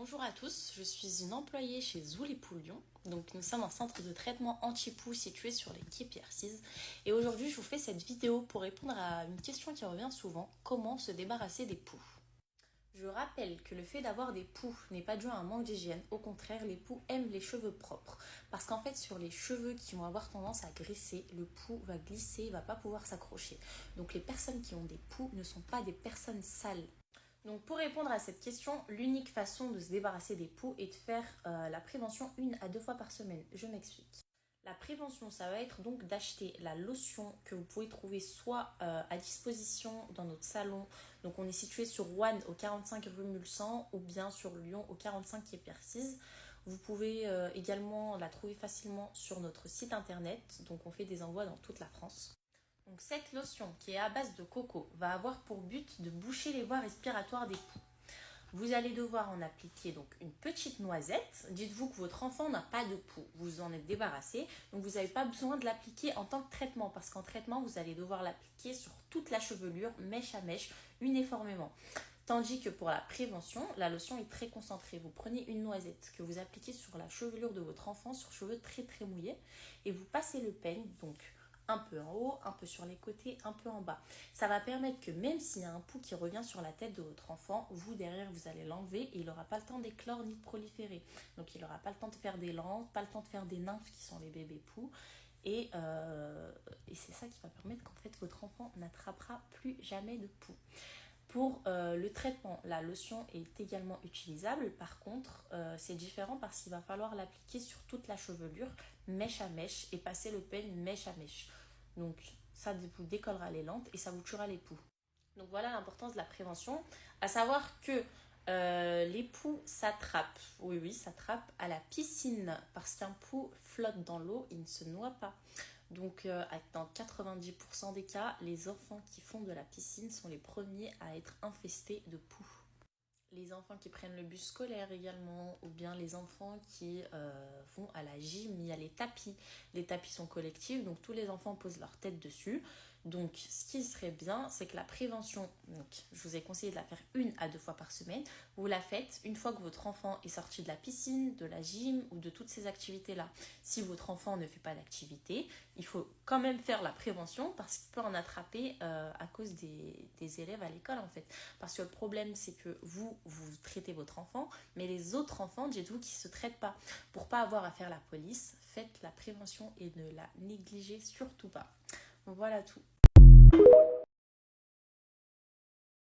Bonjour à tous, je suis une employée chez Zoulipou Lyon. Donc nous sommes un centre de traitement anti-poux situé sur les quais Pierre-Cise. Et aujourd'hui je vous fais cette vidéo pour répondre à une question qui revient souvent, comment se débarrasser des poux? Je rappelle que le fait d'avoir des poux n'est pas dû à un manque d'hygiène, au contraire les poux aiment les cheveux propres. Parce qu'en fait sur les cheveux qui vont avoir tendance à graisser, le poux va glisser, va pas pouvoir s'accrocher. Donc les personnes qui ont des poux ne sont pas des personnes sales. Donc pour répondre à cette question, l'unique façon de se débarrasser des poux est de faire la prévention 1 à 2 fois par semaine. Je m'explique. La prévention, ça va être donc d'acheter la lotion que vous pouvez trouver soit à disposition dans notre salon. Donc on est situé sur Roanne au 45 rue Mulsan ou bien sur Lyon au 45 quai Pierre-Cise. Vous pouvez également la trouver facilement sur notre site internet. Donc on fait des envois dans toute la France. Donc cette lotion qui est à base de coco va avoir pour but de boucher les voies respiratoires des poux. Vous allez devoir en appliquer donc une petite noisette. Dites-vous que votre enfant n'a pas de poux, vous en êtes débarrassé. Donc vous n'avez pas besoin de l'appliquer en tant que traitement parce qu'en traitement vous allez devoir l'appliquer sur toute la chevelure, mèche à mèche, uniformément. Tandis que pour la prévention, la lotion est très concentrée. Vous prenez une noisette que vous appliquez sur la chevelure de votre enfant, sur cheveux très très mouillés, et vous passez le peigne, donc un peu en haut, un peu sur les côtés, un peu en bas. Ça va permettre que même s'il y a un poux qui revient sur la tête de votre enfant, vous derrière vous allez l'enlever et il n'aura pas le temps d'éclore ni de proliférer. Donc il n'aura pas le temps de faire des lances, pas le temps de faire des nymphes qui sont les bébés poux. Et c'est ça qui va permettre qu'en fait votre enfant n'attrapera plus jamais de poux. Pour le traitement, la lotion est également utilisable. Par contre, c'est différent parce qu'il va falloir l'appliquer sur toute la chevelure, mèche à mèche, et passer le peigne mèche à mèche. Donc, ça vous décollera les lentes et ça vous tuera les poux. Donc, voilà l'importance de la prévention. À savoir que les poux s'attrapent, oui, s'attrapent à la piscine parce qu'un poux flotte dans l'eau, il ne se noie pas. Donc, dans 90% des cas, les enfants qui font de la piscine sont les premiers à être infestés de poux. Les enfants qui prennent le bus scolaire également, ou bien les enfants qui vont à la gym, il y a les tapis. Les tapis sont collectifs, donc tous les enfants posent leur tête dessus. Donc ce qui serait bien, c'est que la prévention, donc, je vous ai conseillé de la faire 1 à 2 fois par semaine. Vous la faites une fois que votre enfant est sorti de la piscine, de la gym ou de toutes ces activités-là. Si votre enfant ne fait pas d'activité, il faut quand même faire la prévention parce qu'il peut en attraper à cause des élèves à l'école en fait. Parce que le problème, c'est que vous traitez votre enfant, mais les autres enfants, dites-vous qu'ils ne se traitent pas. Pour pas avoir à faire la police, faites la prévention et ne la négligez surtout pas. Voilà tout.